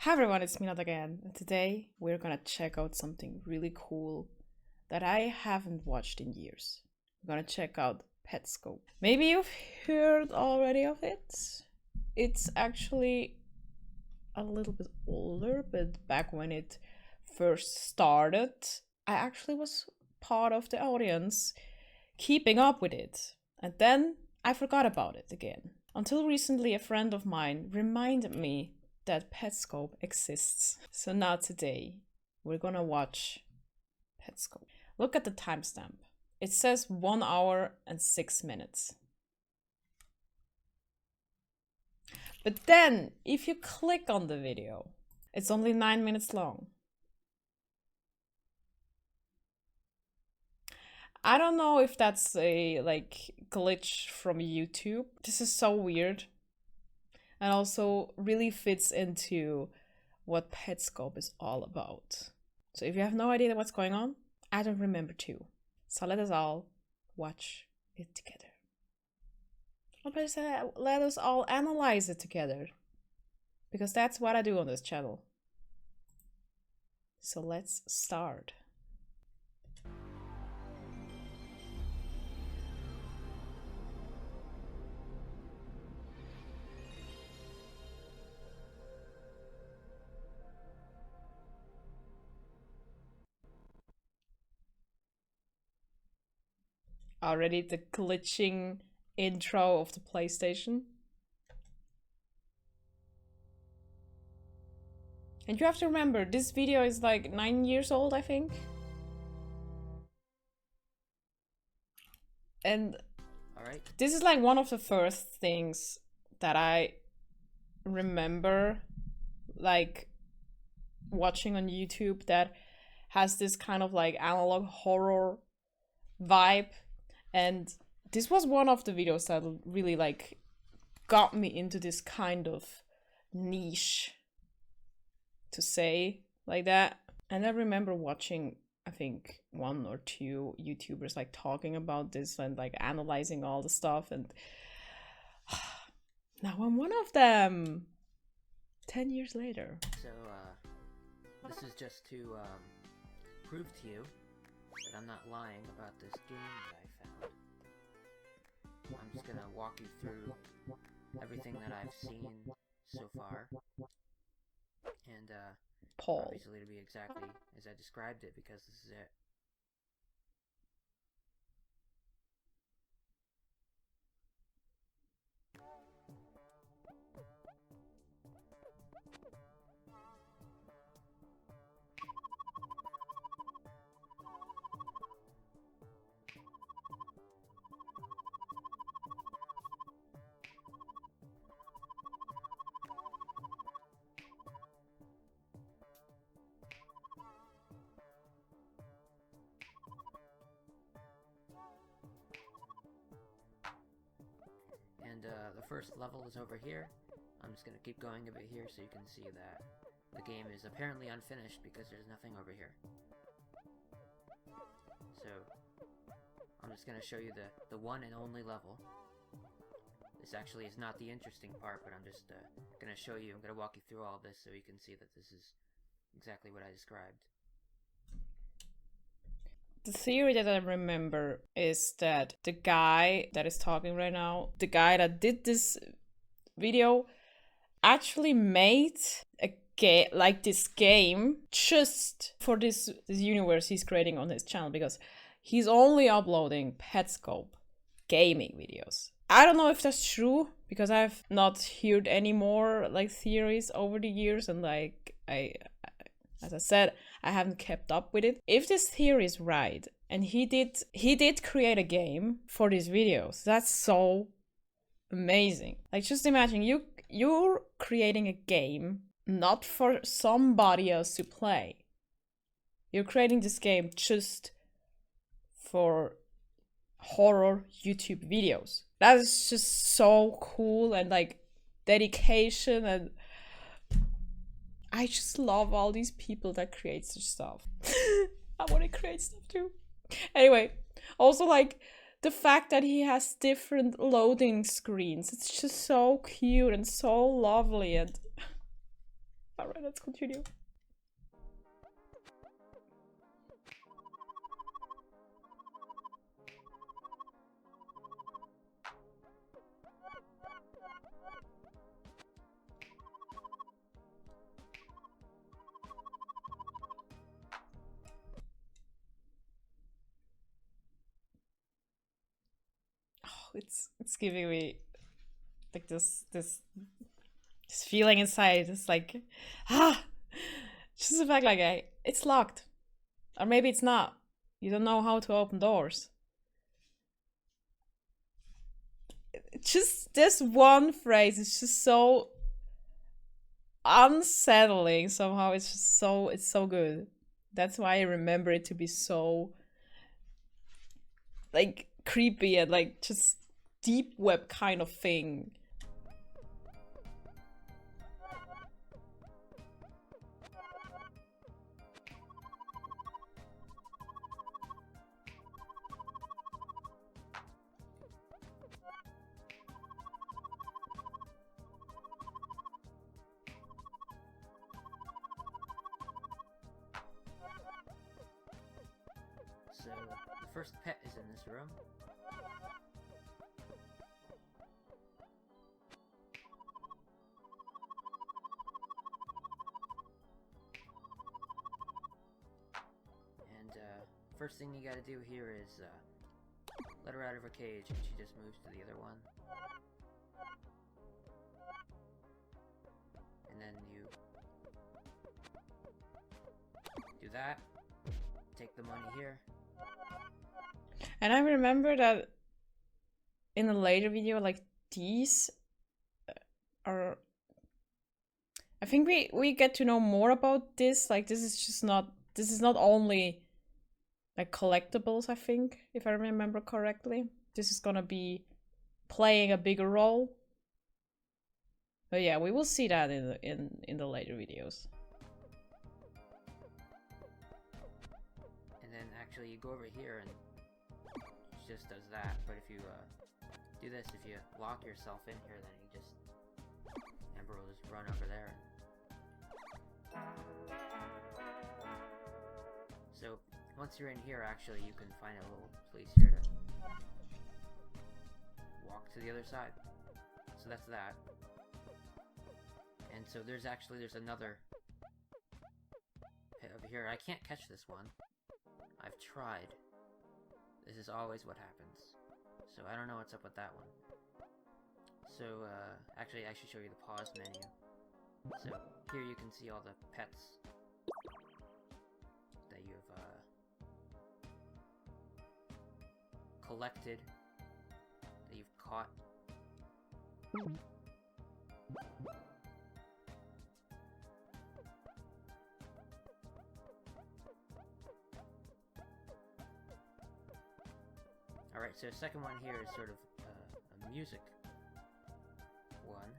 Hi everyone, it's me Lotta again, and today we're gonna check out something really cool that I haven't watched in years. We're gonna check out Petscop. Maybe you've heard already of it. It's actually a little bit older, but back when it first started, I actually was part of the audience keeping up with it. And then I forgot about it again. Until recently, a friend of mine reminded me that Petscop exists. So now today, we're gonna watch Petscop. Look at the timestamp. It says 1 hour and 6 minutes. But then, if you click on the video, it's only 9 minutes long. I don't know if that's a glitch from YouTube. This is so weird. And also really fits into what Petscop is all about. So if you have no idea what's going on, I don't remember too. So let us all watch it together. Or better say, let us all analyze it together. Because that's what I do on this channel. So let's start. Already the glitching intro of the PlayStation. And you have to remember, this video is like 9 years old, I think. And this is like one of the first things that I remember like watching on YouTube that has this kind of like analog horror vibe. And this was one of the videos that really like got me into this kind of niche, to say like that. And I remember watching, I think, 1 or 2 YouTubers like talking about this and like analyzing all the stuff, and now I'm one of them 10 years later. So this is just to prove to you that I'm not lying about this game that I found. I'm just gonna walk you through everything that I've seen so far, and obviously it'll be exactly as I described it, because this is it. And the first level is over here. I'm just gonna keep going a bit here so you can see that the game is apparently unfinished because there's nothing over here. So I'm just gonna show you the one and only level. This actually is not the interesting part, but I'm just gonna show you, I'm gonna walk you through all this so you can see that this is exactly what I described. The theory that I remember is that the guy that is talking right now, the guy that did this video, actually made a this game just for this universe he's creating on his channel, because he's only uploading Petscop gaming videos. I don't know if that's true, because I've not heard any more like theories over the years, and like as I said, I haven't kept up with it. If this theory is right, and he did create a game for these videos, that's so amazing. Like, just imagine you're creating a game not for somebody else to play. You're creating this game just for horror YouTube videos. That is just so cool, and like dedication, and I just love all these people that create such stuff. I want to create stuff too. Anyway, also like the fact that he has different loading screens. It's just so cute and so lovely, and I Alright, let's continue. It's giving me like this feeling inside. It's like just the fact like it's locked, or maybe it's not. You don't know how to open doors. Just this one phrase is just so unsettling somehow. It's just so good. That's why I remember it to be so like creepy and like just deep web kind of thing. So, the first pet is in this room. And, first thing you gotta do here is, let her out of her cage, and she just moves to the other one. And then you do that, take the money here. And I remember that in a later video, like these are, I think we get to know more about this. Like this is not only like collectibles, I think, if I remember correctly. This is gonna be playing a bigger role. But yeah, we will see that in the later videos. And then actually you go over here and it just does that. But if you do this, if you lock yourself in here, then you just Ember will just run over there. So once you're in here, actually, you can find a little place here to walk to the other side. So that's that. And so there's another pit over here. I can't catch this one. I've tried. This is always what happens. So I don't know what's up with that one. So actually I should show you the pause menu. So here you can see all the pets that you've collected, that you've caught. Alright, so second one here is sort of a music one.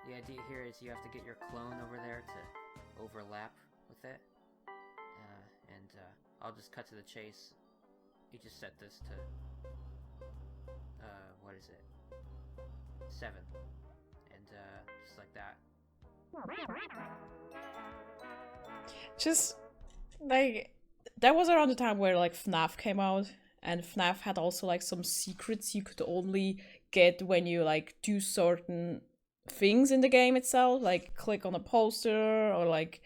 The idea here is you have to get your clone over there to overlap with it. I'll just cut to the chase. You just set this to, what is it? 7. And, just like that. Just, like, that was around the time where, like, FNAF came out. And FNAF had also, like, some secrets you could only get when you, like, do certain things in the game itself. Like, click on a poster, or, like,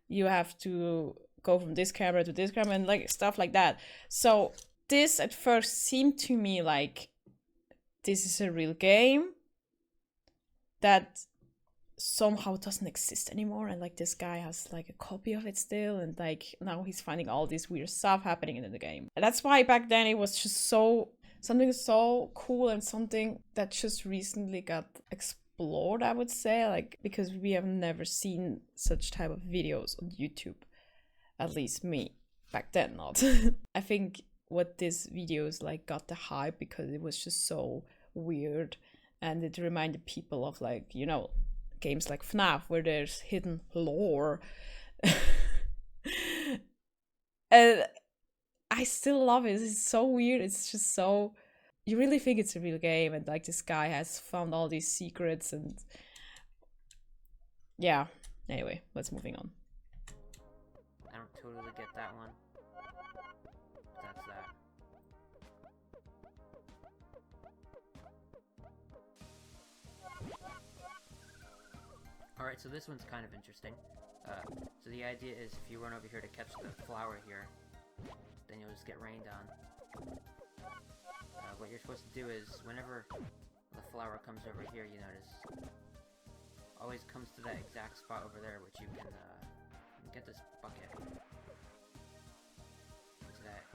you have to go from this camera to this camera, and, like, stuff like that. So, this at first seemed to me like this is a real game that somehow doesn't exist anymore, and like this guy has like a copy of it still, and like now he's finding all this weird stuff happening in the game. And that's why back then it was just something so cool, and something that just recently got explored, I would say, like, because we have never seen such type of videos on YouTube, at least me back then not. I think what this videos like got the hype because it was just so weird, and it reminded people of, like, you know, games like FNAF where there's hidden lore. And I still love it. It's so weird. It's just so you really think it's a real game, and like this guy has found all these secrets, and yeah. Anyway, let's moving on. I don't totally get that one. That's that. Alright, so this one's kind of interesting. So the idea is if you run over here to catch the flower here, then you'll just get rained on. What you're supposed to do is, whenever the flower comes over here, you notice, always comes to that exact spot over there, which you can get this bucket. To that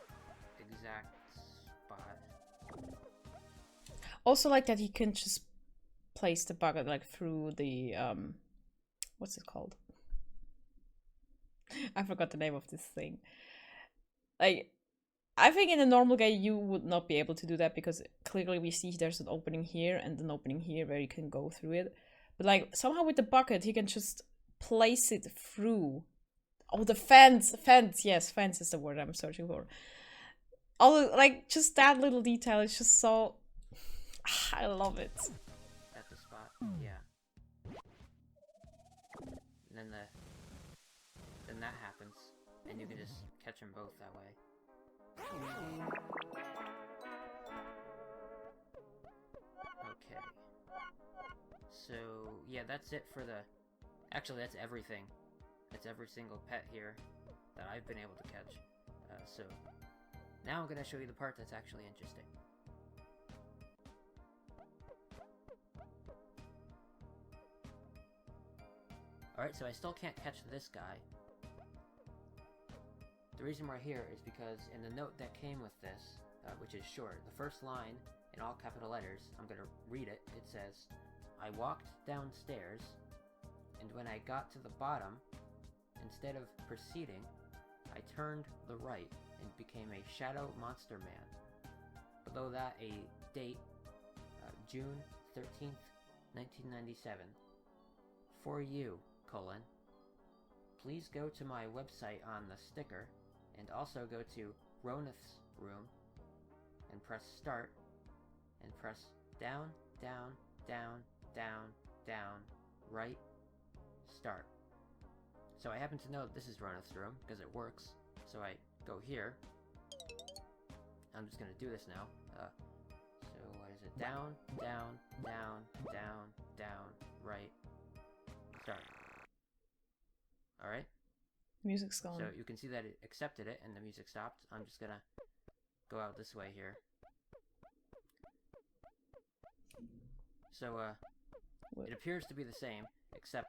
exact spot. Also, like that, he can just place the bucket like through the what's it called? I forgot the name of this thing. Like, I think in a normal game you would not be able to do that, because clearly we see there's an opening here and an opening here where you can go through it. But like somehow with the bucket he can just place it through. Oh, the fence, yes, fence is the word I'm searching for. All like just that little detail is just so. I love it. At the spot, yeah. And then that happens, and you can just catch them both that way. Okay. So, yeah, that's it for the... Actually, that's everything. That's every single pet here that I've been able to catch. So, now I'm going to show you the part that's actually interesting. Alright, so I still can't catch this guy. The reason we're here is because in the note that came with this, which is short, the first line, in all capital letters, I'm going to read it. It says, I walked downstairs, and when I got to the bottom, instead of proceeding, I turned the right and became a shadow monster man. Below that, a date, June 13th, 1997. For you, colon. Please go to my website on the sticker, and also go to Ronith's room, and press start, and press down, down, down, down, down, right, start. So I happen to know that this is Ronith's room, because it works, so I go here. I'm just gonna do this now. So what is it? Down, down, down, down, down, right, start. Alright? Music's gone. So you can see that it accepted it and the music stopped. I'm just gonna go out this way here. So, it appears to be the same, except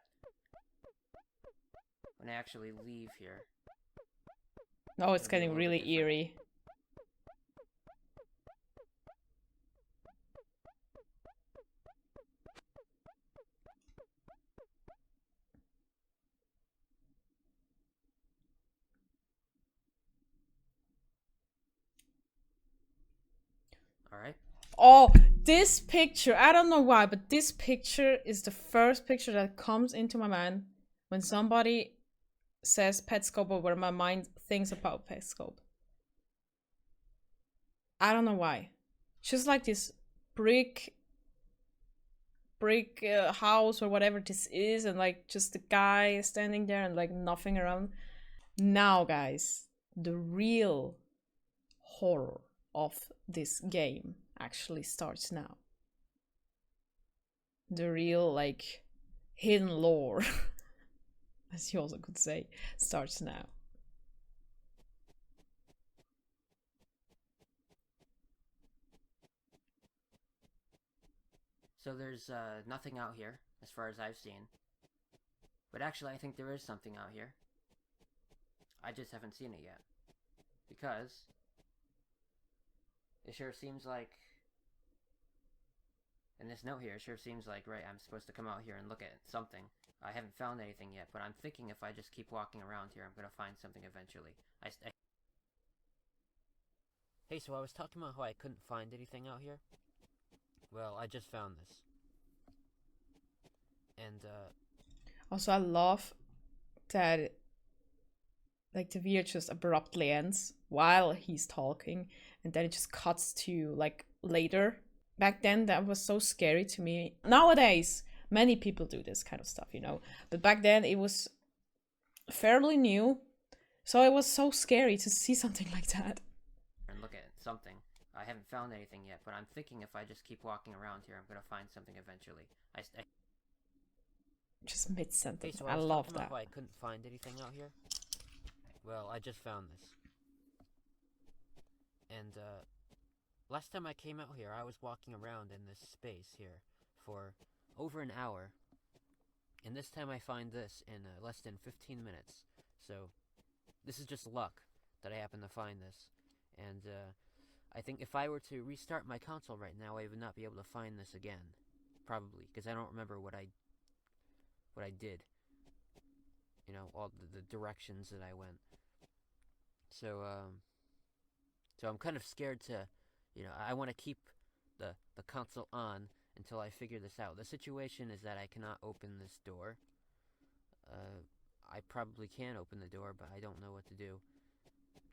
when I actually leave here. Oh, it's getting really eerie. Alright. Oh, this picture, I don't know why, but this picture is the first picture that comes into my mind when somebody says Petscop, or where my mind thinks about Petscop. I don't know why. Just like this brick house or whatever this is, and like just the guy standing there and like nothing around. Now, guys, the real horror of this game actually starts now. The real, like, hidden lore, as you also could say, starts now. So there's nothing out here, as far as I've seen. But actually, I think there is something out here. I just haven't seen it yet. Because it sure seems like, in this note here, it sure seems like, right, I'm supposed to come out here and look at something. I haven't found anything yet, but I'm thinking if I just keep walking around here, I'm going to find something eventually. Hey, so I was talking about how I couldn't find anything out here. Well, I just found this. And, Also, I love that, like, the video just abruptly ends while he's talking, and then it just cuts to, like, later. Back then, that was so scary to me. Nowadays, many people do this kind of stuff, you know. But back then, it was fairly new. So it was so scary to see something like that. And look at something. I haven't found anything yet, but I'm thinking if I just keep walking around here, I'm gonna find something eventually. Just mid-sentence. Hey, so I was love talking that. about how I couldn't find anything out here. Well, I just found this. And, last time I came out here, I was walking around in this space here for over an hour. And this time I find this in less than 15 minutes. So, this is just luck that I happen to find this. And, I think if I were to restart my console right now, I would not be able to find this again. Probably, because I don't remember what I did. You know, all the directions that I went. So I'm kind of scared to, you know, I want to keep the console on until I figure this out. The situation is that I cannot open this door. I probably can open the door, but I don't know what to do.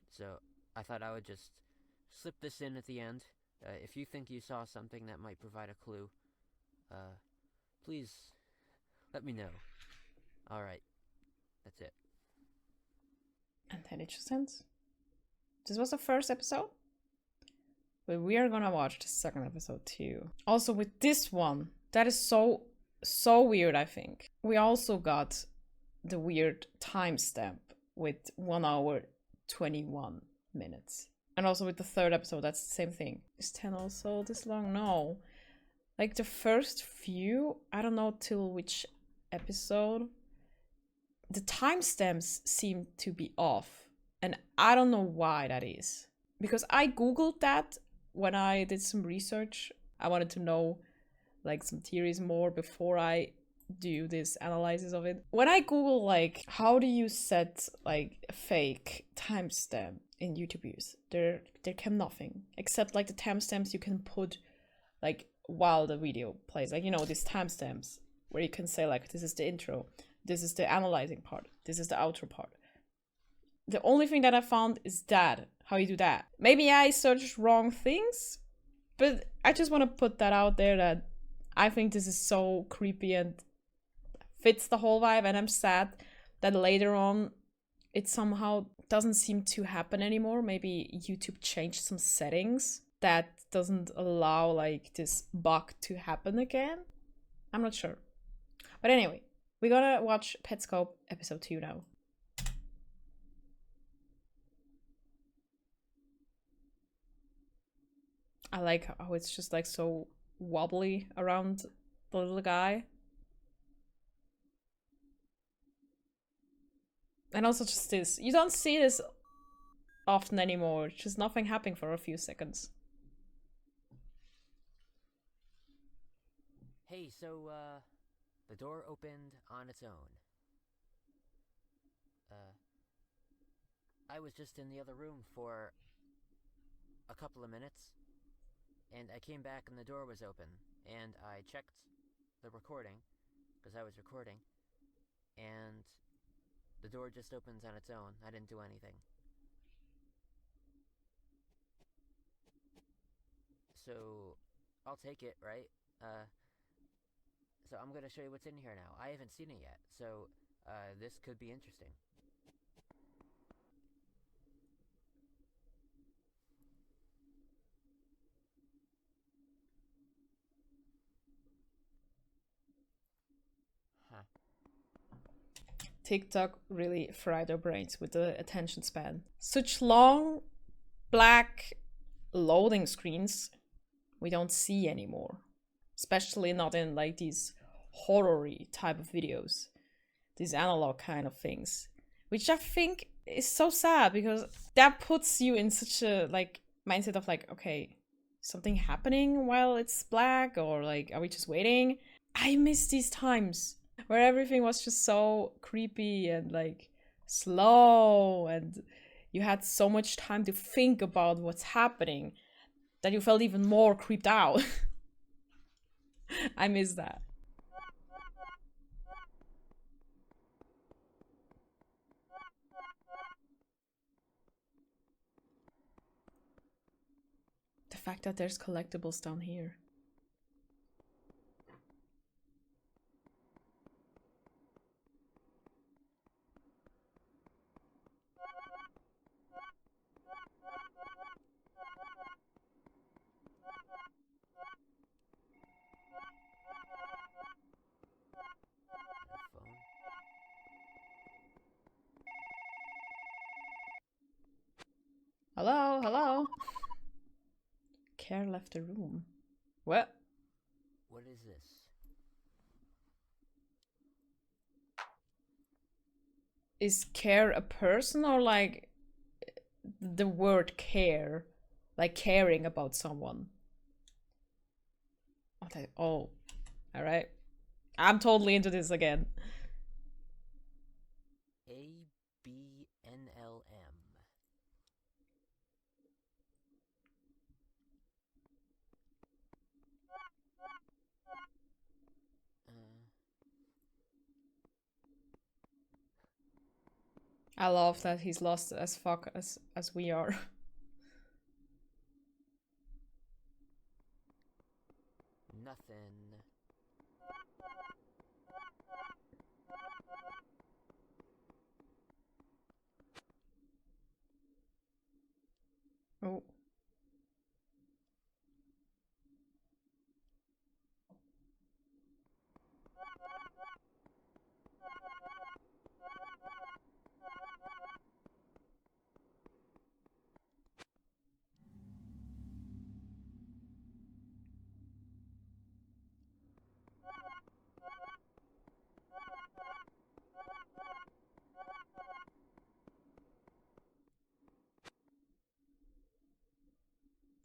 So I thought I would just slip this in at the end. If you think you saw something that might provide a clue, please let me know. Alright, that's it. Intelligence. This was the first episode, but we are gonna watch the second episode too. Also with this one, that is so weird, I think. We also got the weird timestamp with 1 hour 21 minutes. And also with the third episode, that's the same thing. Is 10 also this long? No. Like the first few, I don't know till which episode, the timestamps seem to be off. And I don't know why that is. Because I googled that when I did some research. I wanted to know like some theories more before I do this analysis of it. When I google like how do you set like a fake timestamp in YouTube views, there came nothing. Except like the timestamps you can put like while the video plays. Like, you know, these timestamps where you can say like this is the intro, this is the analyzing part, this is the outro part. The only thing that I found is that, how you do that. Maybe I searched wrong things, but I just want to put that out there that I think this is so creepy and fits the whole vibe, and I'm sad that later on it somehow doesn't seem to happen anymore. Maybe YouTube changed some settings that doesn't allow like this bug to happen again. I'm not sure. But anyway, we're gonna watch Petscop episode 2 now. I like how it's just like so wobbly around the little guy. And also just this. You don't see this often anymore. Just nothing happening for a few seconds. Hey, so, the door opened on its own. I was just in the other room for a couple of minutes, and I came back and the door was open, and I checked the recording, because I was recording, and the door just opens on its own. I didn't do anything. So, I'll take it, right? So I'm gonna show you what's in here now. I haven't seen it yet, so, this could be interesting. TikTok really fried our brains with the attention span. Such long black loading screens we don't see anymore. Especially not in like these horror-y type of videos. These analog kind of things. Which I think is so sad because that puts you in such a like mindset of like, okay, something happening while it's black, or like, are we just waiting? I miss these times where everything was just so creepy and like slow, and you had so much time to think about what's happening that you felt even more creeped out. I miss that. The fact that there's collectibles down here. Phone. Hello, hello. Care left the room. What? What is this? Is care a person or like the word care? Like caring about someone? Okay. Oh, alright. I'm totally into this again. ABNLM. I love that he's lost as fuck as we are. Nothing. Oh.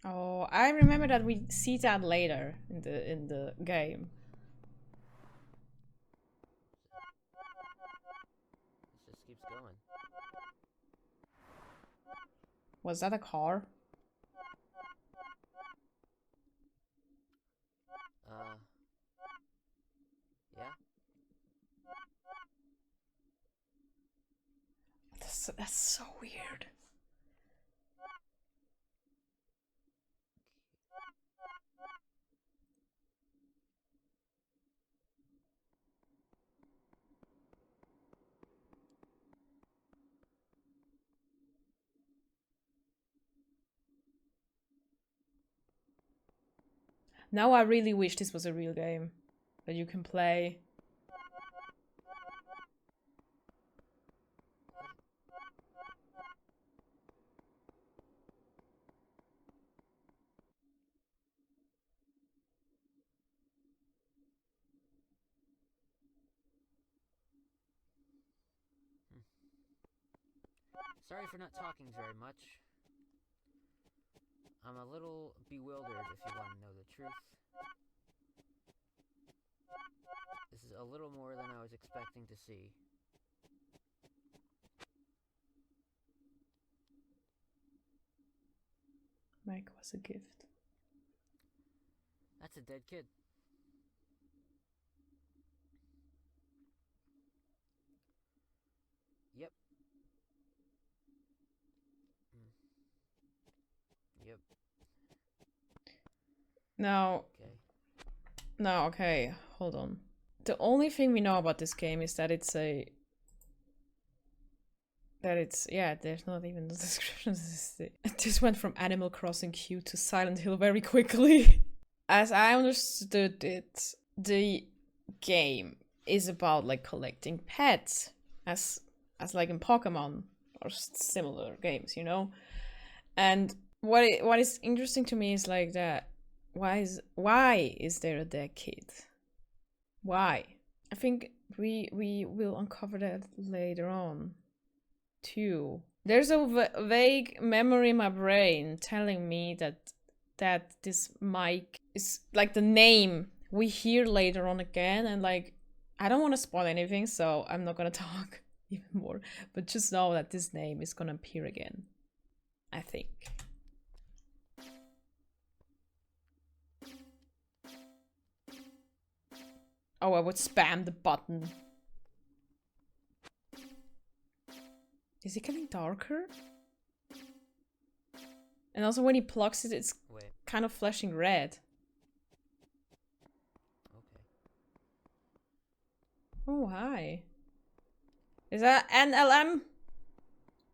Oh, I remember that we see that later in the game. This just keeps going. Was that a car? Yeah. That's so weird. Now I really wish this was a real game that you can play. Sorry for not talking very much. I'm a little bewildered if you want to know the truth. This is a little more than I was expecting to see. Mike was a gift. That's a dead kid. Yep. Yep. Now, Okay. no, okay, hold on. The only thing we know about this game is that it's yeah, there's not even the description. This went from Animal Crossing Q to Silent Hill very quickly. As I understood it, the game is about like collecting pets, as like in Pokemon or similar games, you know. And what is interesting to me is like that. Why is there a dead kid? Why? I think we will uncover that later on, too. There's a vague memory in my brain telling me that this Mike is like the name we hear later on again, and like I don't want to spoil anything, so I'm not gonna talk even more. But just know that this name is gonna appear again, I think. Oh, I would spam the button. Is it getting darker? And also when he plucks it, it's kind of flashing red. Okay. Oh, hi. Is that NLM?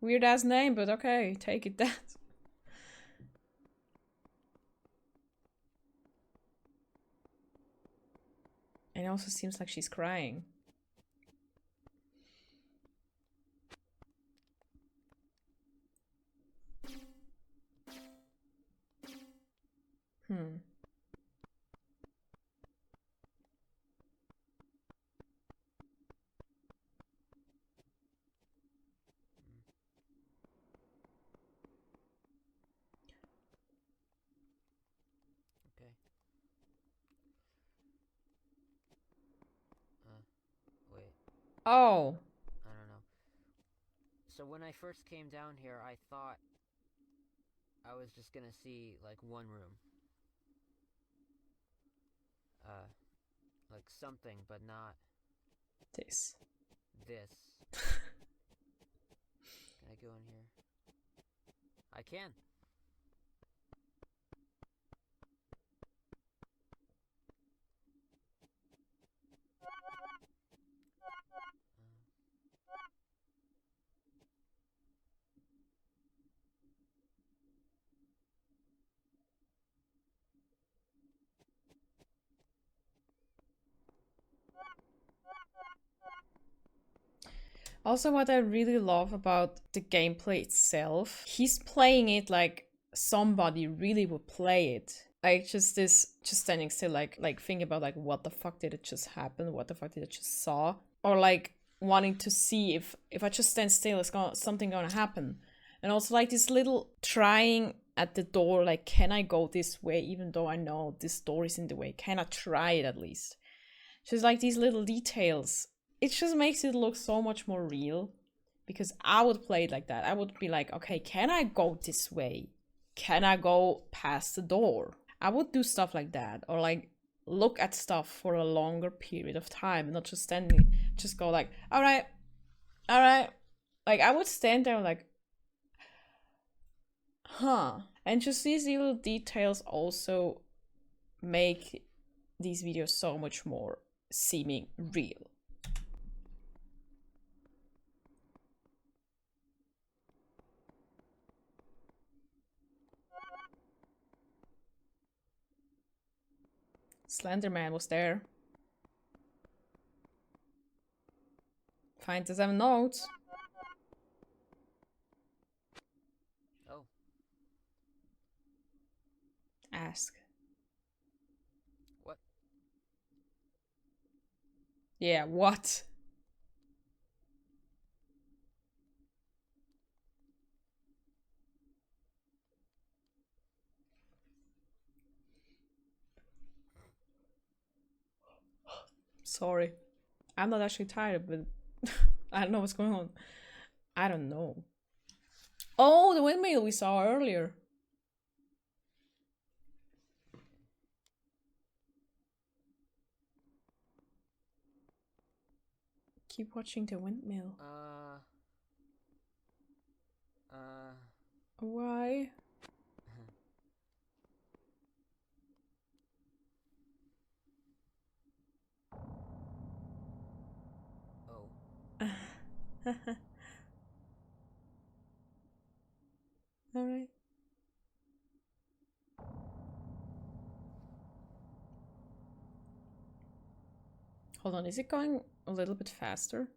Weird ass name, but okay, take it that. And it also seems like she's crying. Hmm. Okay. Wait. Oh. I don't know. So when I first came down here, I thought I was just gonna see, like, one room. Like something, but not This. this. Can I go in here? I can. Also, what I really love about the gameplay itself, he's playing it like somebody really would play it. Like just standing still, like thinking about like what the fuck did it just happen? What the fuck did I just saw? Or like wanting to see if I just stand still, something gonna happen. And also like this little trying at the door, like can I go this way even though I know this door is in the way? Can I try it at least? Just like these little details. It just makes it look so much more real. Because I would play it like that. I would be like, okay, can I go this way? Can I go past the door? I would do stuff like that. Or like look at stuff for a longer period of time. Not just standing, just go like, alright, alright. Like I would stand there like, huh. And just these little details also make these videos so much more seeming real. Slenderman was there. Find the 7 notes. Oh. Ask. What? Yeah, what? Sorry. I'm not actually tired, but I don't know what's going on. I don't know. Oh, the windmill we saw earlier. Keep watching the windmill. Why? Oh. Alright. Hold on, is it going a little bit faster?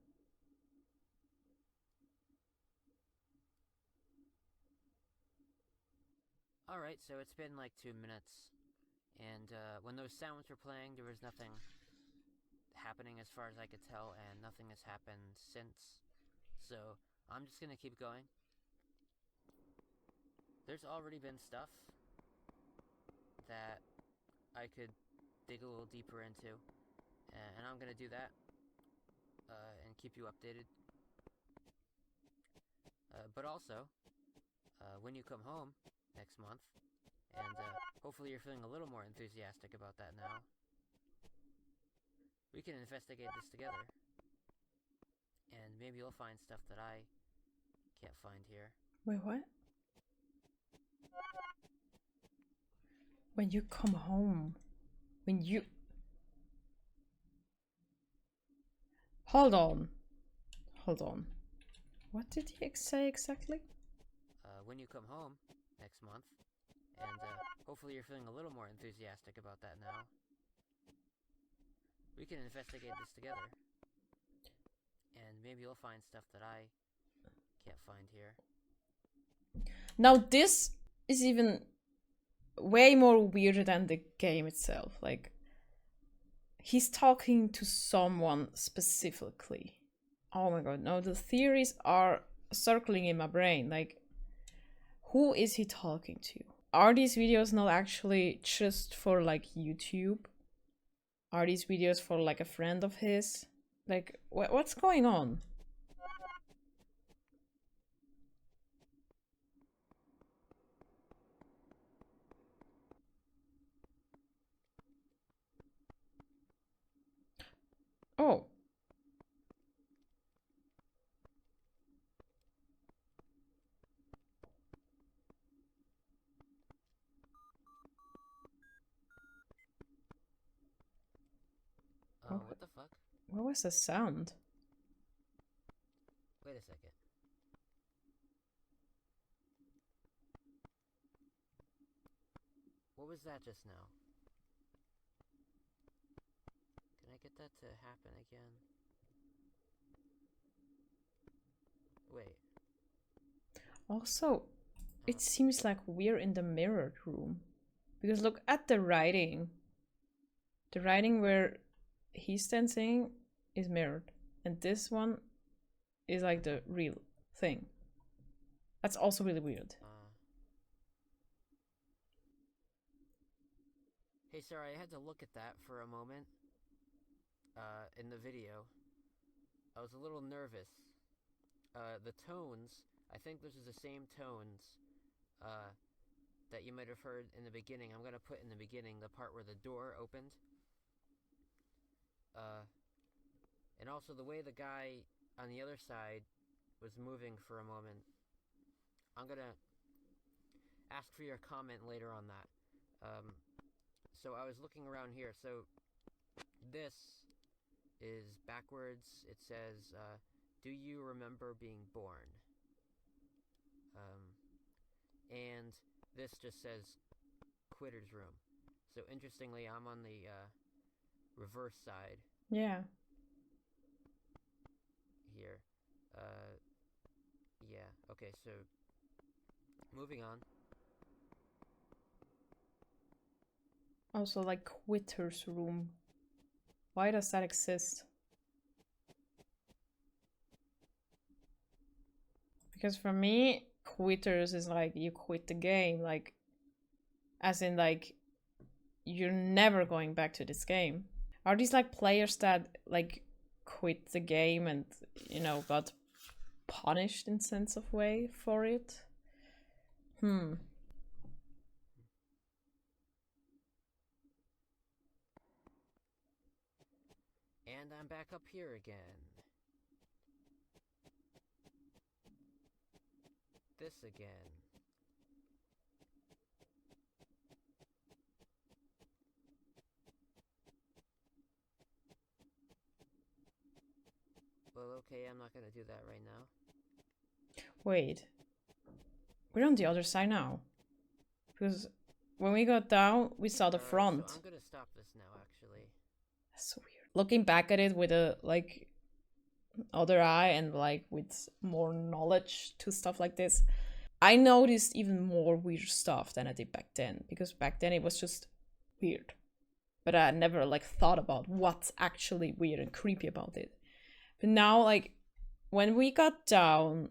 Alright, so it's been like 2 minutes. And when those sounds were playing, there was nothing happening as far as I could tell, and nothing has happened since. So I'm just gonna keep going. There's already been stuff that I could dig a little deeper into, and I'm gonna do that and keep you updated. But also, when you come home next month, and hopefully you're feeling a little more enthusiastic about that now, we can investigate this together. And maybe you'll find stuff that I can't find here. Wait, what? When you come home. When you... Hold on. Hold on. What did he say exactly? When you come home next month. And hopefully you're feeling a little more enthusiastic about that now. We can investigate this together. And maybe you'll find stuff that I can't find here. Now this is even way more weirder than the game itself. Like, he's talking to someone specifically. Oh my god, no, the theories are circling in my brain. Like, who is he talking to? Are these videos not actually just for like YouTube? Are these videos for like a friend of his? Like, what's going on? Oh. Oh, what the fuck? What was the sound? Wait a second. What was that just now? Can I get that to happen again? Wait. Also, it seems like we're in the mirrored room. Because look at the writing. The writing where he's dancing is mirrored. And this one is like the real thing. That's also really weird. Hey, sorry, I had to look at that for a moment. In the video. I was a little nervous. The tones, I think this is the same tones that you might have heard in the beginning. I'm gonna put in the beginning the part where the door opened. And also the way the guy on the other side was moving for a moment. I'm gonna ask for your comment later on that. So I was looking around here. So this is backwards. It says, do you remember being born? And this just says quitter's room. So interestingly, I'm on the reverse side. Yeah. Here. Yeah. Okay, so moving on. Also, like, quitter's room. Why does that exist? Because for me, quitters is like you quit the game, like, as in like you're never going back to this game. Are these like players that like quit the game and, you know, got punished in sense of way for it? And I'm back up here again. This again. Well, okay, I'm not gonna do that right now. Wait. We're on the other side now. Because when we got down, we saw the front. So I'm gonna stop this now, actually. That's so weird. Looking back at it with a, like, other eye and, like, with more knowledge to stuff like this, I noticed even more weird stuff than I did back then. Because back then it was just weird. But I never, like, thought about what's actually weird and creepy about it. But now, like, when we got down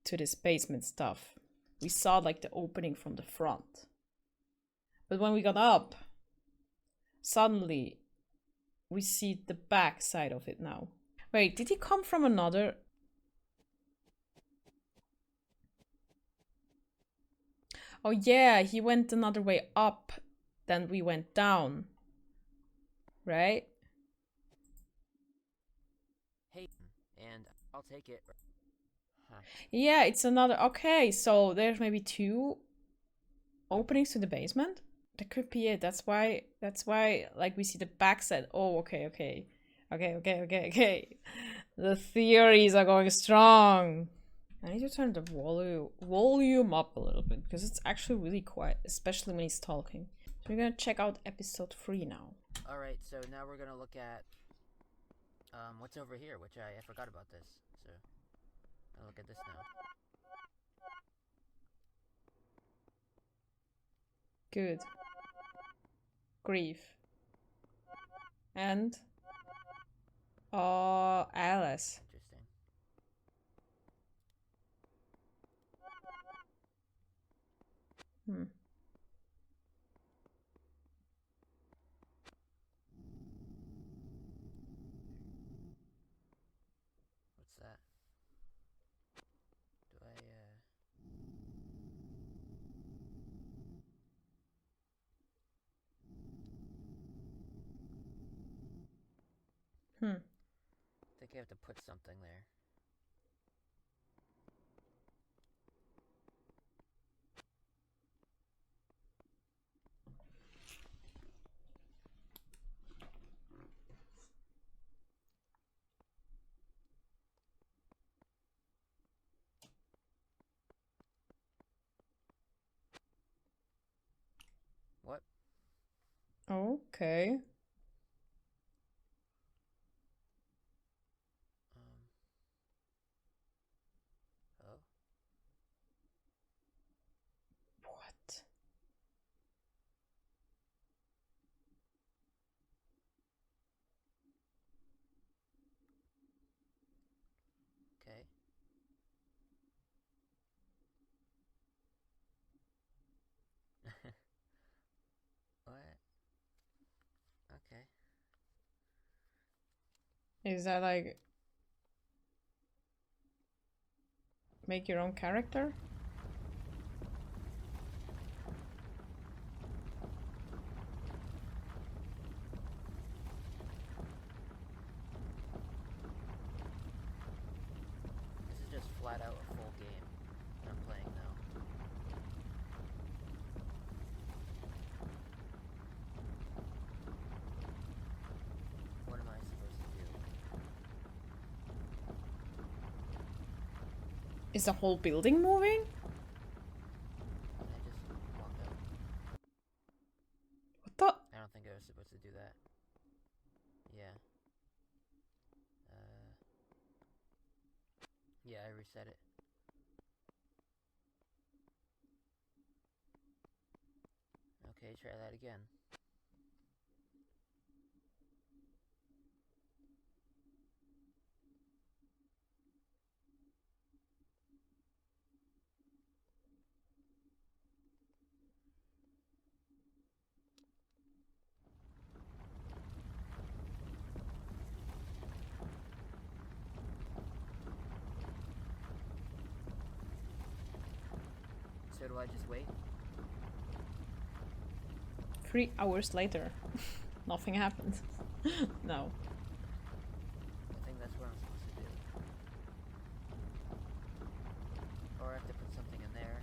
to this basement stuff, we saw like the opening from the front. But when we got up, suddenly we see the back side of it now. Wait, did he come from another? Oh yeah, he went another way up than we went down. Right? Hey, and I'll take it. Huh. Yeah, it's another. Okay, so there's maybe two openings to the basement. That could be it. That's why like we see the backside. Oh, okay. The theories are going strong. I need to turn the volume up a little bit because it's actually really quiet, especially when he's talking. So we're gonna check out episode 3 now. Alright, so now we're gonna look at what's over here, which I forgot about this. So I'll look at this now. Good. Grief. And Alice. Interesting. Hmm. What's that? Do I Hmm. I think I have to put something there. What? Okay. Oh. What? Okay. What? Okay. Is that like make your own character? This is just flat out a full game that I'm playing now. What am I supposed to do? Is the whole building moving? Can I just walk out? What the? I don't think I was supposed to do that. Yeah. Yeah, I reset it. Okay, try that again. So do I just wait? 3 hours later. Nothing happened. No. I think that's what I'm supposed to do. Or I have to put something in there.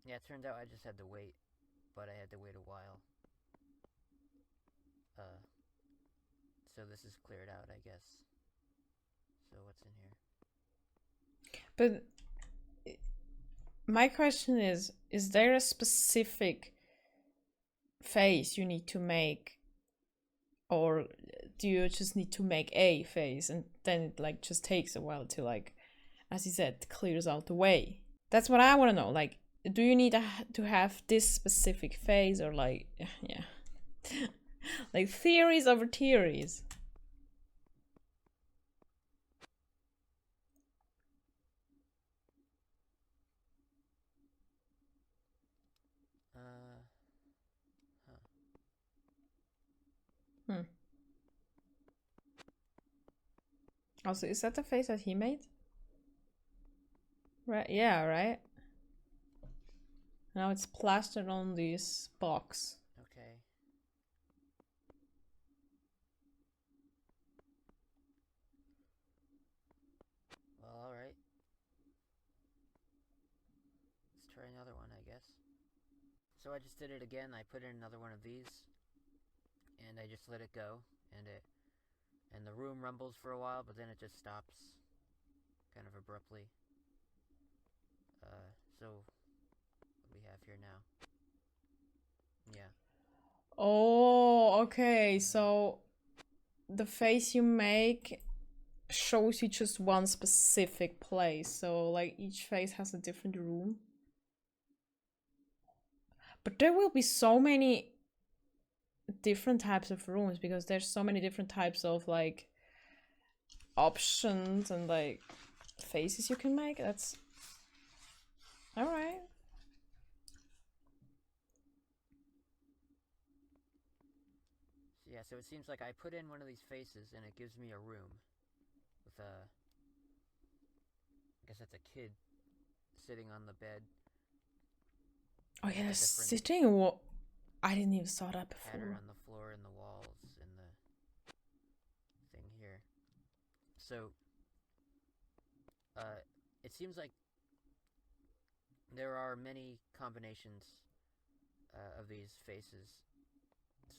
Yeah, it turned out I just had to wait, but I had to wait a while. So this is cleared out, I guess. So what's in here? But my question is there a specific face you need to make? Or do you just need to make a face and then it like just takes a while to like, as you said, clears out the way? That's what I want to know. Like, do you need to have this specific phase or like, yeah, like theories over theories? Huh. Hmm. Also, is that the face that he made? Right, yeah, right? Now it's plastered on this box. Okay. Well, alright. So I just did it again. I put in another one of these, and I just let it go, and the room rumbles for a while, but then it just stops, kind of abruptly. So what do we have here now? Yeah. Oh, okay. So the face you make shows you just one specific place. So like each face has a different room. But there will be so many different types of rooms because there's so many different types of like options and like faces you can make. That's all right. Yeah, so it seems like I put in one of these faces and it gives me a room with a, I guess that's a kid sitting on the bed. Oh yeah, they're sitting. What? I didn't even saw that before. Pattern on the floor and the walls and the thing here. So, it seems like there are many combinations of these faces.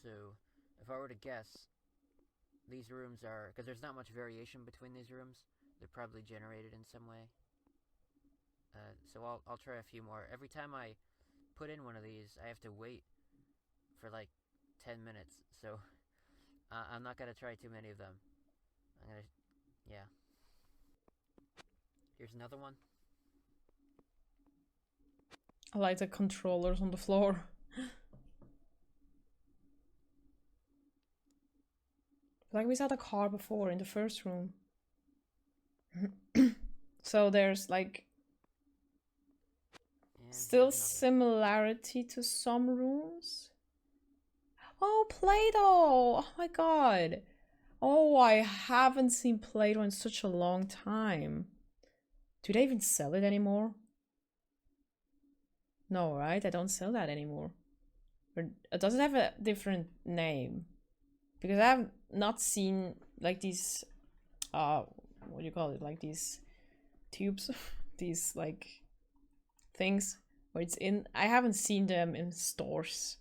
So, if I were to guess, these rooms are, because there's not much variation between these rooms, they're probably generated in some way. So I'll try a few more. Every time I put in one of these, I have to wait for like 10 minutes. So I'm not gonna try too many of them. Yeah. Here's another one. I like the controllers on the floor. Like we saw the car before in the first room. So there's like And still similarity to some rooms. Oh, Play-Doh! Oh my god. Oh, I haven't seen Play-Doh in such a long time. Do they even sell it anymore? No, right? I don't sell that anymore. Or does it have a different name? Because I have not seen like these what do you call it? Like these tubes, these like things where it's in. I haven't seen them in stores.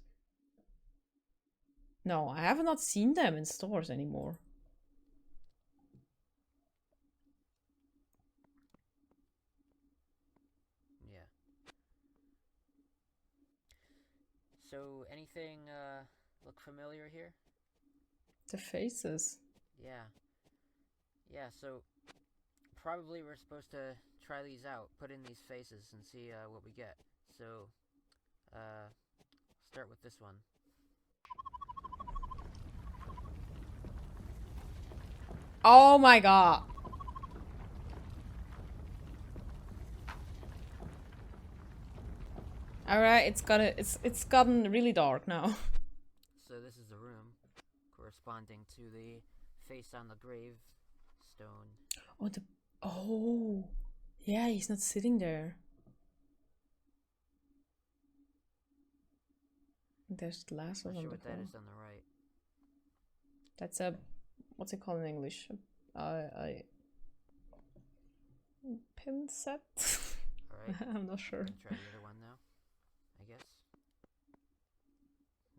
No, I have not seen them in stores anymore. Yeah. So anything look familiar here? The faces. Yeah. Yeah, so probably we're supposed to try these out, put in these faces and see what we get. So start with this one. Oh my god. Alright, it's gotten really dark now. So this is the room corresponding to the face on the gravestone. Oh, yeah, he's not sitting there. There's glasses on the what floor. that is on the right. That's a, what's it called in English? A pin set? Alright. I'm not sure. Try the other one now, I guess.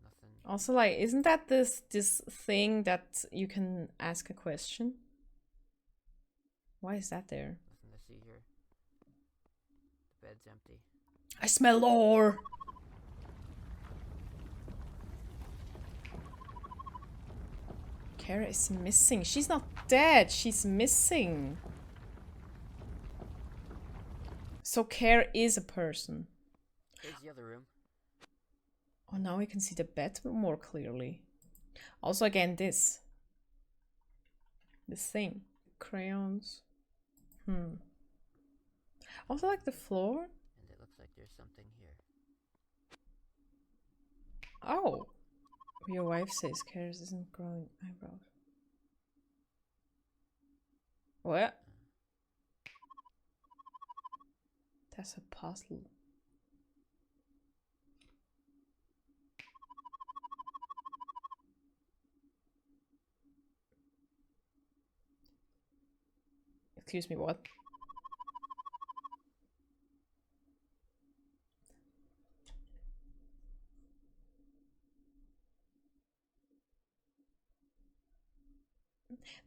Nothing. Also, like, isn't that this thing that you can ask a question? Why is that there? Nothing to see here. The bed's empty. I smell ore! Kara is missing. She's not dead. She's missing. So Kara is a person. Here's the other room. Oh, now we can see the bed more clearly. Also, again, this thing. Crayons. Also, like the floor. And it looks like there's something here. Oh. Your wife says Kara's isn't growing eyebrows. What? That's a puzzle. Excuse me, what?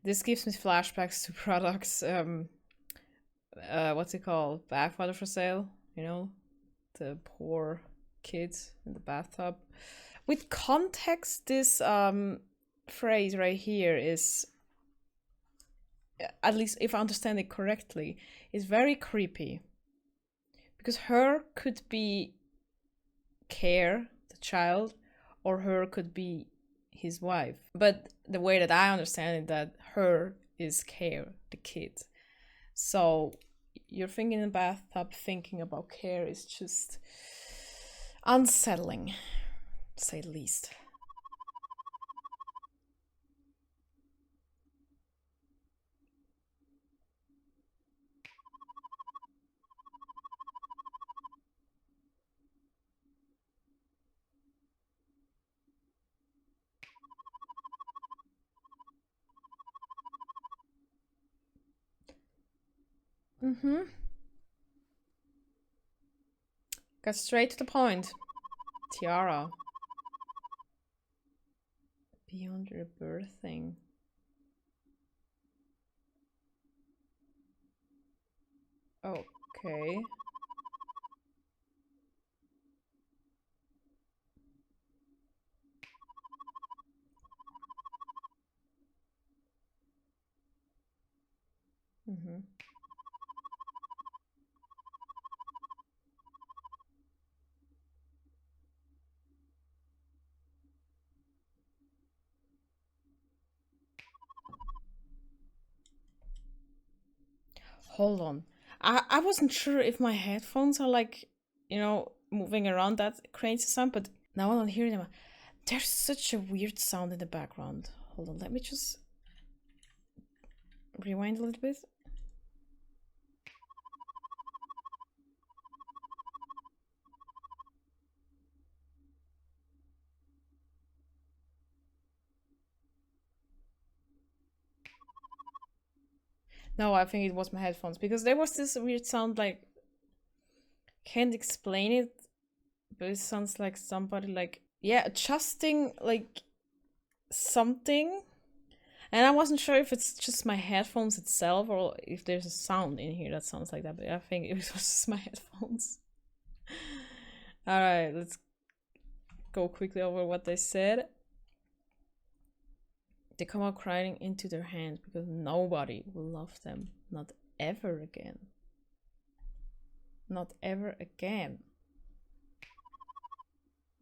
This gives me flashbacks to products, what's it called? Bathwater for sale, you know? The poor kids in the bathtub. With context, this phrase right here is, at least if I understand it correctly, is very creepy. Because her could be Care, the child, or her could be his wife. But the way that I understand it, that her is Care, the kid. So you're thinking in the bathtub, thinking about Care is just unsettling, to say the least. Mm-hmm. Got straight to the point. Tiara. Beyond rebirthing. Okay. Mm-hmm. Hold on. I wasn't sure if my headphones are like, you know, moving around that crazy sound, but now I don't hear them. There's such a weird sound in the background. Hold on, let me just rewind a little bit. No, I think it was my headphones because there was this weird sound like, can't explain it, but it sounds like somebody like, yeah, adjusting like something. And I wasn't sure if it's just my headphones itself or if there's a sound in here that sounds like that, but I think it was just my headphones. Alright, let's go quickly over what they said. They come out crying into their hands because nobody will love them. Not ever again. Not ever again.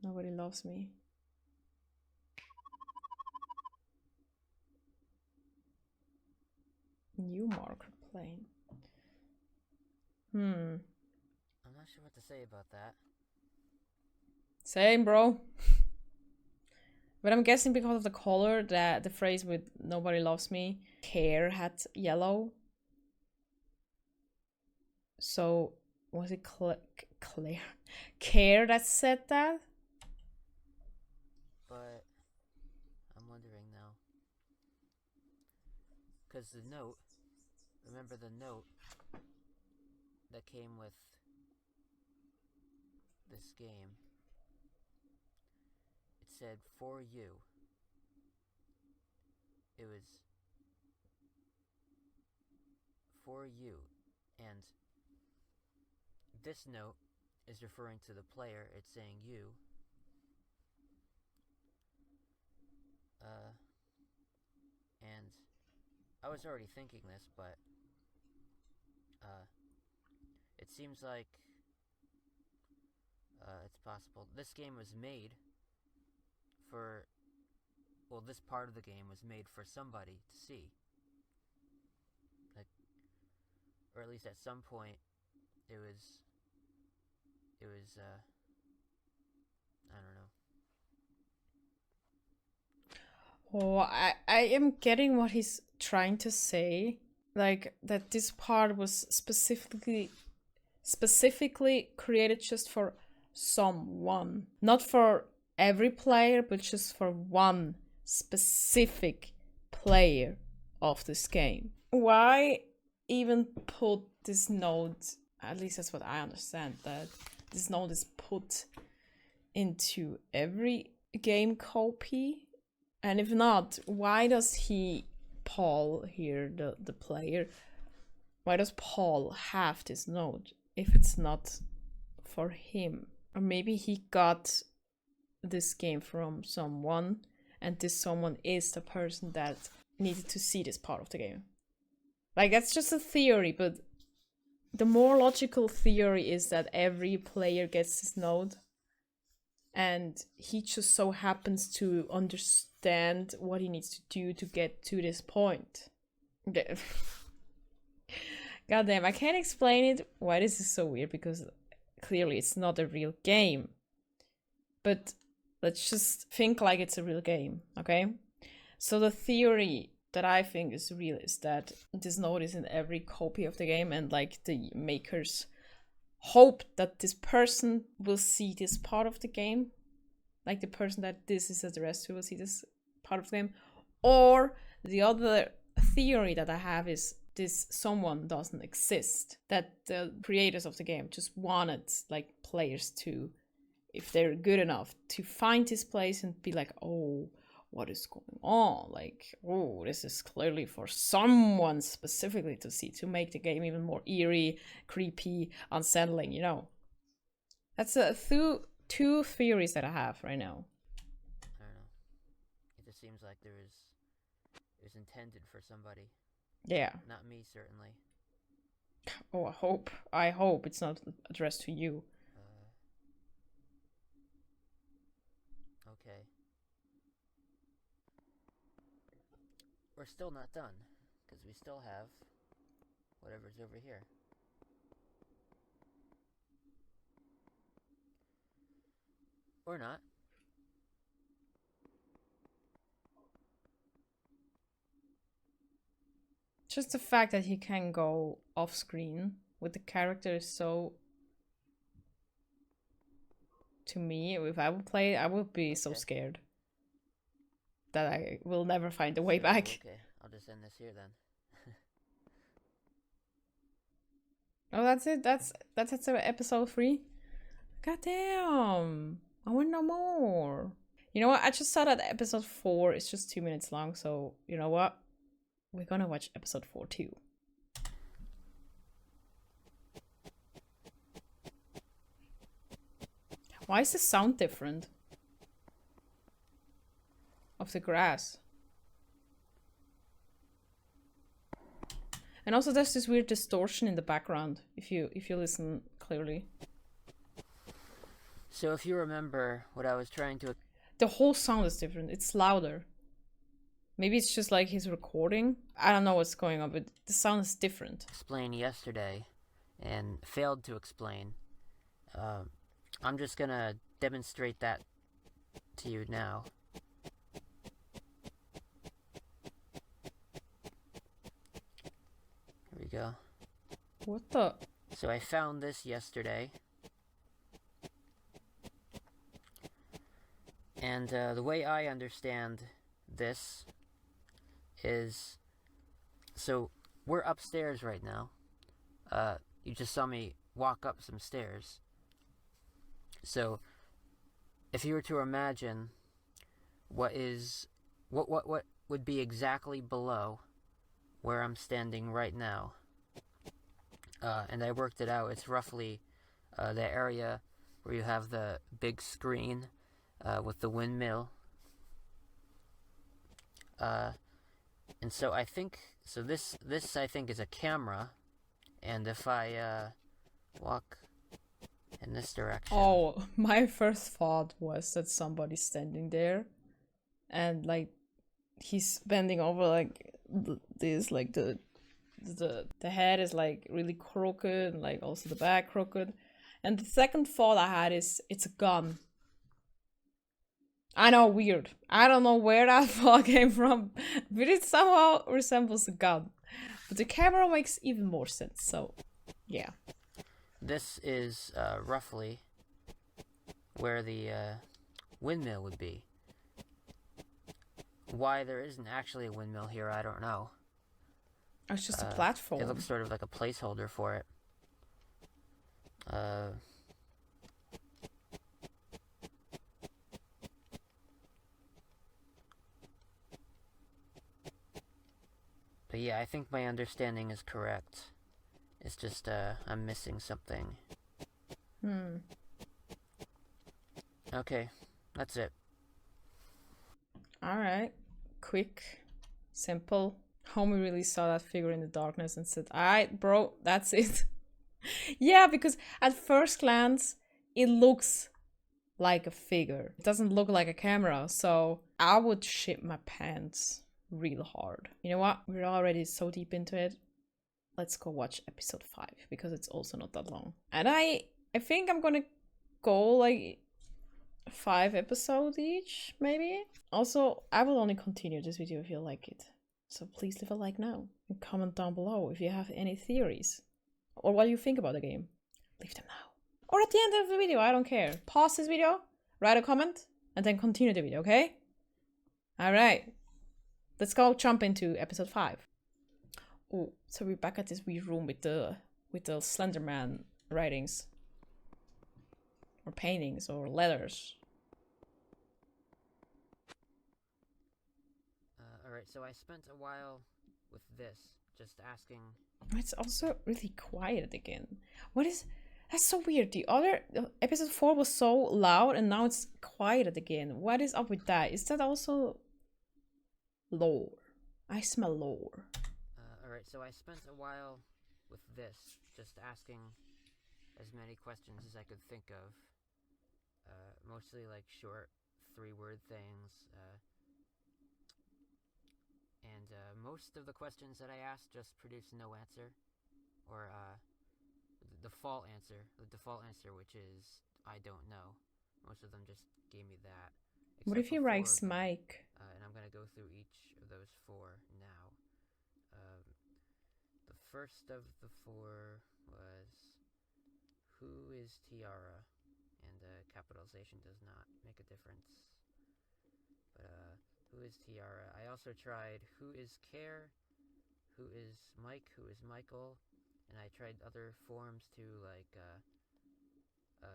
Nobody loves me. New marker plane. I'm not sure what to say about that. Same, bro. But I'm guessing because of the color, that the phrase with nobody loves me, Care had yellow. So was it Claire? Care that said that? But I'm wondering now. Because the note, remember the note that came with this game? It said, for you. It was for you. And this note is referring to the player. It's saying you. And I was already thinking this, but it seems like it's possible. This game was made for, well, this part of the game was made for somebody to see. Like, or at least at some point, it was, I don't know. Oh, I am getting what he's trying to say. Like, that this part was specifically created just for someone. Not for every player, but just for one specific player of this game. Why even put this note, at least that's what I understand, that this note is put into every game copy? And if not, why does he Paul here, the player, why does Paul have this node if it's not for him? Or maybe he got this game from someone, and this someone is the person that needed to see this part of the game. Like, that's just a theory, but the more logical theory is that every player gets this node, and he just so happens to understand what he needs to do to get to this point. Goddamn, I can't explain it why this is so weird, because clearly it's not a real game. But let's just think like it's a real game, okay? So the theory that I think is real is that this node is in every copy of the game, and like the makers hope that this person will see this part of the game, like the person that this is addressed to will see this part of the game. Or the other theory that I have is this someone doesn't exist, that the creators of the game just wanted like players to, if they're good enough, to find this place and be like, oh, what is going on? Like, oh, this is clearly for someone specifically to see, to make the game even more eerie, creepy, unsettling, you know. That's two theories that I have right now. I don't know. It just seems like it was intended for somebody. Yeah. Not me, certainly. Oh, I hope it's not addressed to you. Okay. We're still not done, because we still have whatever's over here. Or not. Just the fact that he can go off screen with the character is so... To me, if I would play it, I would be so scared that I will never find a way back. Okay, I'll just end this here then. Oh, that's it? That's episode 3? God damn! I want no more. You know what? I just saw that episode 4 is just 2 minutes long, so you know what? We're gonna watch episode 4 too. Why is the sound different? Of the grass. And also there's this weird distortion in the background, if you listen clearly. So if you remember what I was trying to... The whole sound is different. It's louder. Maybe it's just like his recording. I don't know what's going on, but the sound is different. Explain yesterday and failed to explain. I'm just gonna demonstrate that to you now. Here we go. What the? So I found this yesterday. And the way I understand this is... So, we're upstairs right now. You just saw me walk up some stairs. So, if you were to imagine what would be exactly below where I'm standing right now, and I worked it out, it's roughly the area where you have the big screen with the windmill. And so I think, so this I think is a camera, and if I walk in this direction... Oh, my first thought was that somebody's standing there, and like he's bending over like this, like the head is like really crooked, and like also the back crooked. And the second thought I had is it's a gun. I know, weird. I don't know where that thought came from, but it somehow resembles a gun. But the camera makes even more sense, so yeah. This is roughly where the windmill would be. Why there isn't actually a windmill here, I don't know. It's just a platform. It looks sort of like a placeholder for it. But yeah, I think my understanding is correct. It's just, I'm missing something. Okay, that's it. Alright. Quick. Simple. Homie really saw that figure in the darkness and said, alright, bro, that's it. Yeah, because at first glance, it looks like a figure. It doesn't look like a camera, so I would shit my pants real hard. You know what? We're already so deep into it. Let's go watch episode 5 because it's also not that long. And I think I'm gonna go like 5 episodes each, maybe. Also, I will only continue this video if you like it. So please leave a like now and comment down below if you have any theories or what you think about the game. Leave them now. Or at the end of the video, I don't care. Pause this video, write a comment, and then continue the video, okay? Alright. Let's go jump into episode 5. Oh, so we're back at this weird room with the Slenderman writings. Or paintings or letters. Alright, so I spent a while with this, just asking... It's also really quiet again. That's so weird. Episode 4 was so loud and now it's quiet again. What is up with that? Is that also lore? I smell lore. Alright, so I spent a while with this, just asking as many questions as I could think of. Mostly like short 3-word things, and most of the questions that I asked just produced no answer, or the default answer, which is I don't know. Most of them just gave me that. What if you write Mike? And I'm gonna go through each of those 4 now. The first of the 4 was, who is Tiara? And capitalization does not make a difference. But who is Tiara? I also tried who is Care, who is Mike, who is Michael, and I tried other forms too, like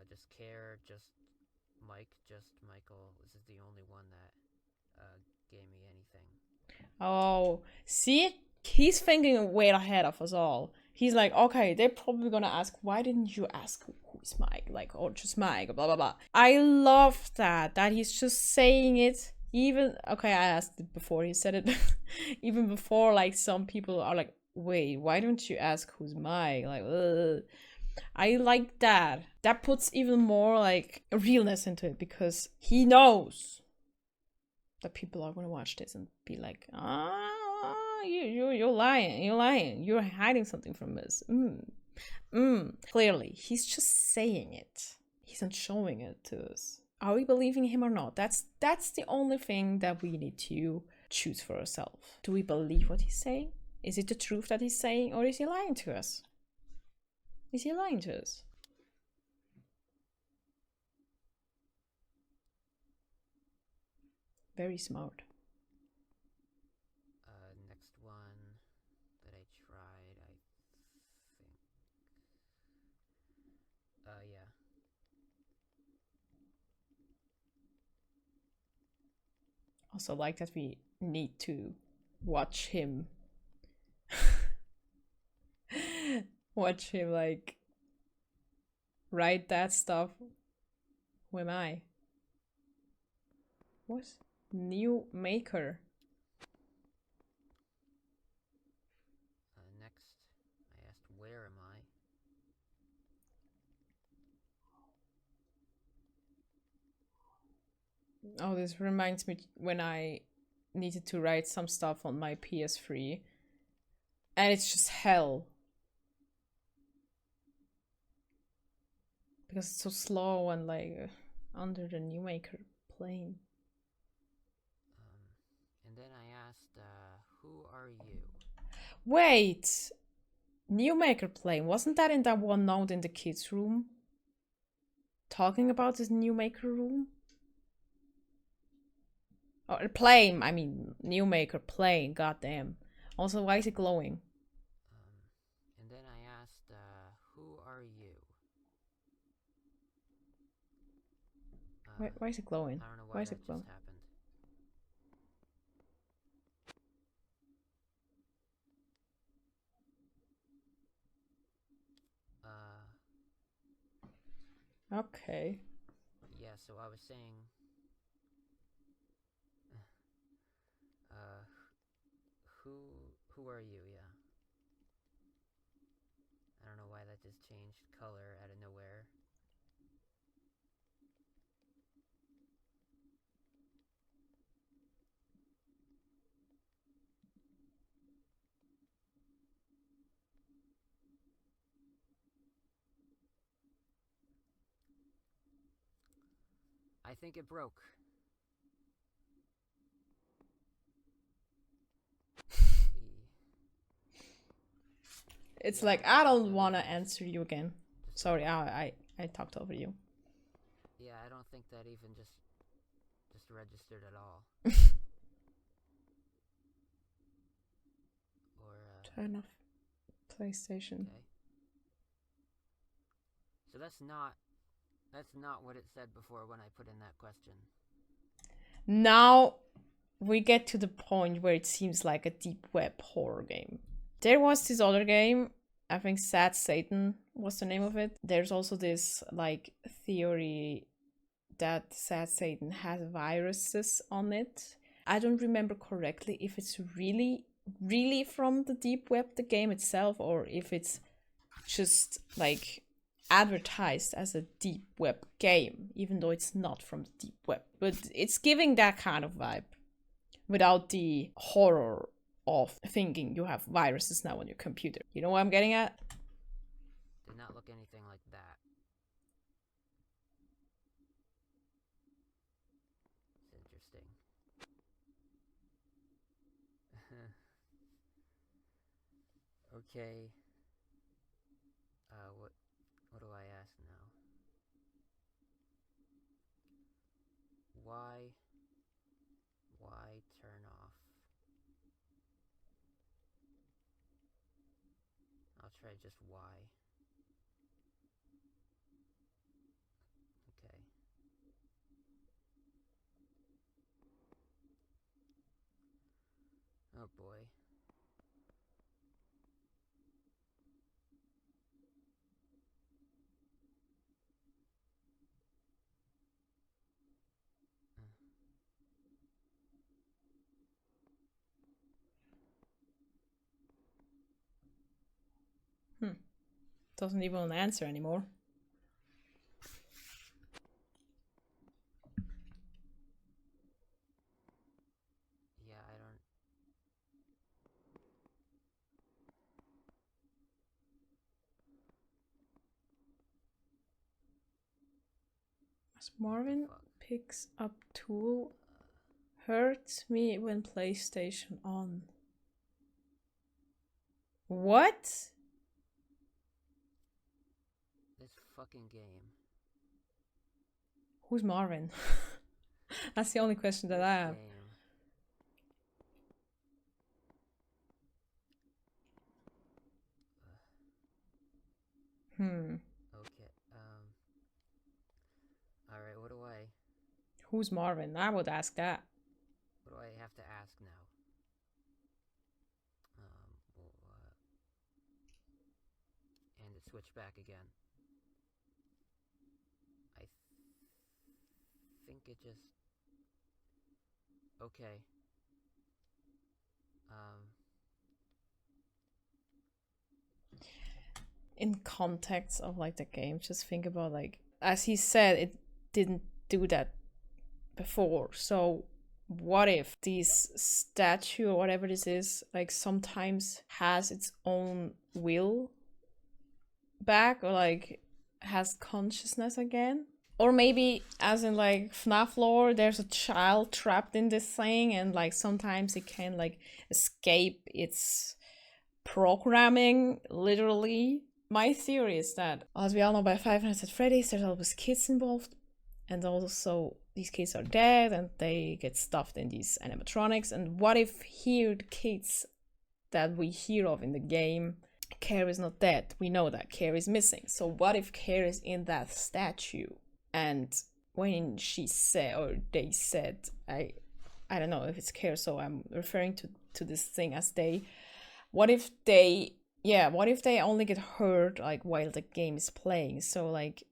just Care, just Mike, just Michael. This is the only one that gave me anything. Oh, see? He's thinking way ahead of us all. He's like, okay, they're probably gonna ask, why didn't you ask who's Mike? Like, or just Mike, blah, blah, blah. I love that he's just saying it. Even, okay, I asked it before he said it. Even before, like, some people are like, wait, why don't you ask who's Mike? Like, ugh. I like that. That puts even more, like, realness into it because he knows that people are gonna watch this and be like, you're lying, you're hiding something from us. Clearly, he's just saying it. He's not showing it to us. Are we believing him or not? That's the only thing that we need to choose for ourselves. Do we believe what he's saying? Is it the truth that he's saying, or is he lying to us? Is he lying to us? Very smart. Next one that I tried, I think... yeah. Also like that we need to watch him. Watch him, like, write that stuff. Who am I? What? New maker. Next, I asked, where am I? Oh, this reminds me when I needed to write some stuff on my PS3. And it's just hell. Because it's so slow and like under the new maker plane. And then I asked, who are you? Wait! New maker plane, wasn't that in that one note in the kids' room? Talking about this new maker room? Oh, plane, I mean, new maker plane, goddamn. Also, why is it glowing? And then I asked, who are you? Why is it glowing? I don't know Why is that it glowing? just happened. Okay. Yeah, so I was saying, uh, who who are you? Yeah. I don't know why that just changed color out of nowhere. I think it broke. It's Yeah, like I I don't think don't that want to even answer you again. just Sorry, I talked over you. yeah, I don't think that even just registered at all. Or Turn off PlayStation. okay. So that's not what it said before when I put in that question. Now we get to the point where it seems like a deep web horror game. There was this other game, I think Sad Satan was the name of it. There's also this like theory that Sad Satan has viruses on it. I don't remember correctly if it's really from the deep web, the game itself, or if it's just like advertised as a deep web game, even though it's not from the deep web. But it's giving that kind of vibe without the horror of thinking you have viruses now on your computer. You know what I'm getting at? Did not look anything like that. It's interesting. Okay. What do I ask now? Why turn off? I'll try just why. Okay. Oh boy. Doesn't even answer anymore. Yeah, I don't. As Marvin Fuck. picks up tool, hurts me when PlayStation on. What? This fucking game. Who's Marvin? That's the only question that I have. Game. Hmm. Okay. All right. Who's Marvin? I would ask that. What do I have to ask now? Well, and it switched back again. I think it just. Okay. In context of like the game, just think about like as he said, it didn't do that before. So what if this statue or whatever this is like sometimes has its own will back or like has consciousness again? Or maybe as in like FNAF lore, there's a child trapped in this thing and like sometimes it can like escape its programming literally. My theory is that, as we all know by Five Nights at Freddy's, there's always kids involved, and also these kids are dead and they get stuffed in these animatronics. And what if here the kids that we hear of in the game, Carrie's not dead? We know that Carrie's missing. So what if Carrie's in that statue? And when she said, or they said, I don't know if it's Carrie, so I'm referring to this thing as they. What if they only get hurt like while the game is playing? So like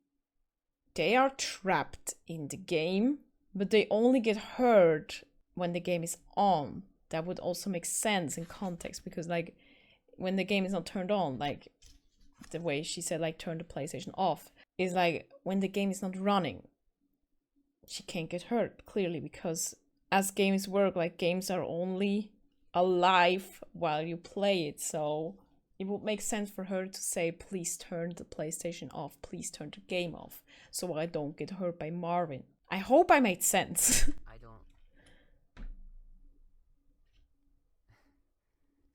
they are trapped in the game, but they only get hurt when the game is on. That would also make sense in context, because like when the game is not turned on, like the way she said, like turn the PlayStation off, is like when the game is not running, she can't get hurt, clearly, because as games work, like games are only alive while you play it. So it would make sense for her to say, please turn the PlayStation off, please turn the game off, so I don't get hurt by Marvin. I hope I made sense. I don't.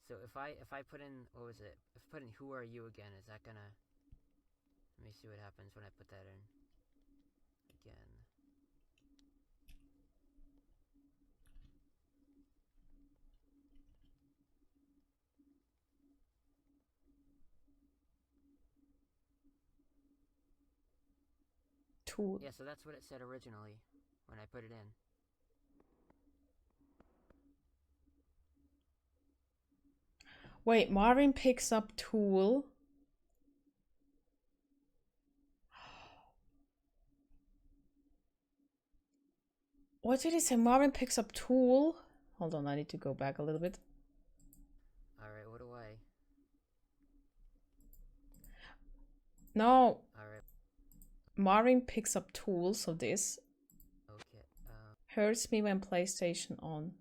So if I put in, what was it? If I put in who are you again, is that gonna... Let me see what happens when I put that in. Again. Tool. Yeah, so that's what it said originally when I put it in. Wait, Marvin picks up tool. What did he say? Marvin picks up tool. Hold on, I need to go back a little bit. Alright, what do I... No. Alright. Marvin picks up tool, so this. Okay, Hurts me when PlayStation on.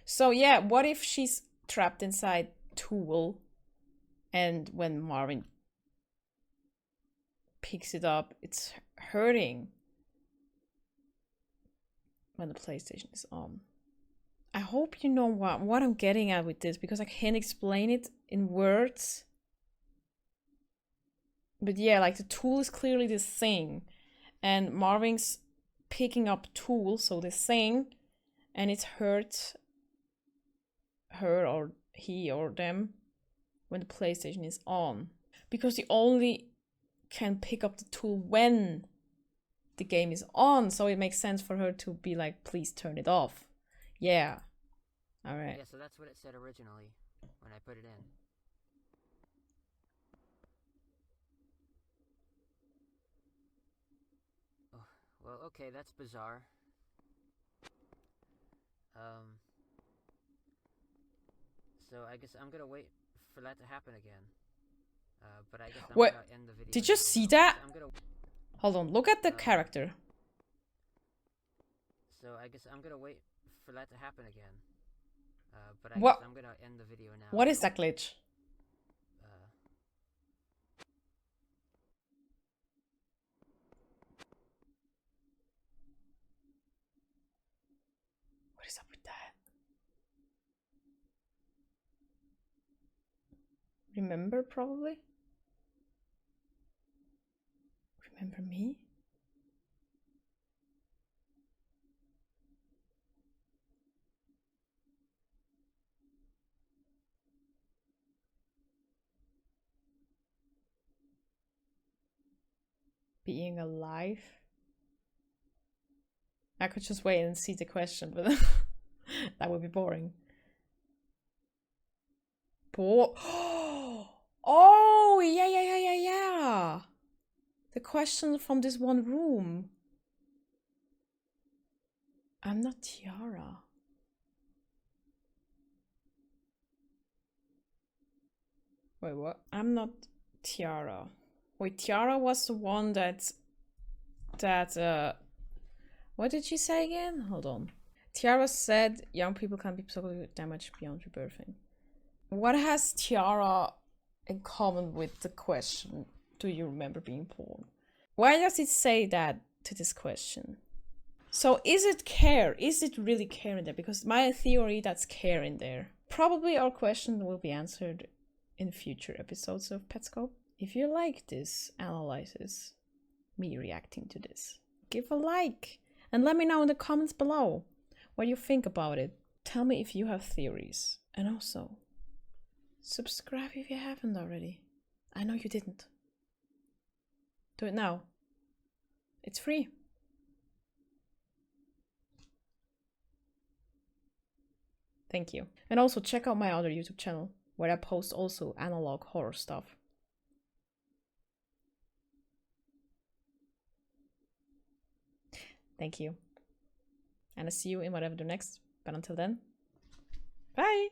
So yeah, what if she's trapped inside tool, and when Marvin picks it up, it's hurting when the PlayStation is on. I hope you know what I'm getting at with this, because I can't explain it in words. But yeah, like the tool is clearly this thing, and Marvin's picking up tool, so this thing, and it hurts her or he or them when the PlayStation is on, because you only can pick up the tool when the game is on, so it makes sense for her to be like, please turn it off. Yeah. Alright. yeah, so that's what it said originally when I put it in. Oh, well, okay, that's bizarre. So I guess I'm gonna wait for that to happen again. But I guess I'm What? gonna end the video. Did you now. see that? I'm gonna... Hold on, look at the character. So I guess I'm gonna wait for that to happen again. But I What? guess I'm gonna end the video now. What is that glitch? What is up with that? Remember, probably? Remember me? Being alive? I could just wait and see the question, but that would be boring. Oh, yeah. The question from this one room. I'm not Tiara. Wait, what? I'm not Tiara. Wait, Tiara was the one that what did she say again? Hold on. Tiara said young people can be psychologically damaged beyond rebirthing. What has Tiara in common with the question, do you remember being born? Why does it say that to this question? So is it care? Is it really care in there? Because my theory, that's care in there. Probably our question will be answered in future episodes of Petscop. If you like this analysis, me reacting to this, give a like and let me know in the comments below what you think about it. Tell me if you have theories, and also subscribe if you haven't already. I know you didn't. Do it now. It's free. Thank you. And also check out my other YouTube channel, where I post also analog horror stuff. Thank you. And I'll see you in whatever I do next. But until then, bye!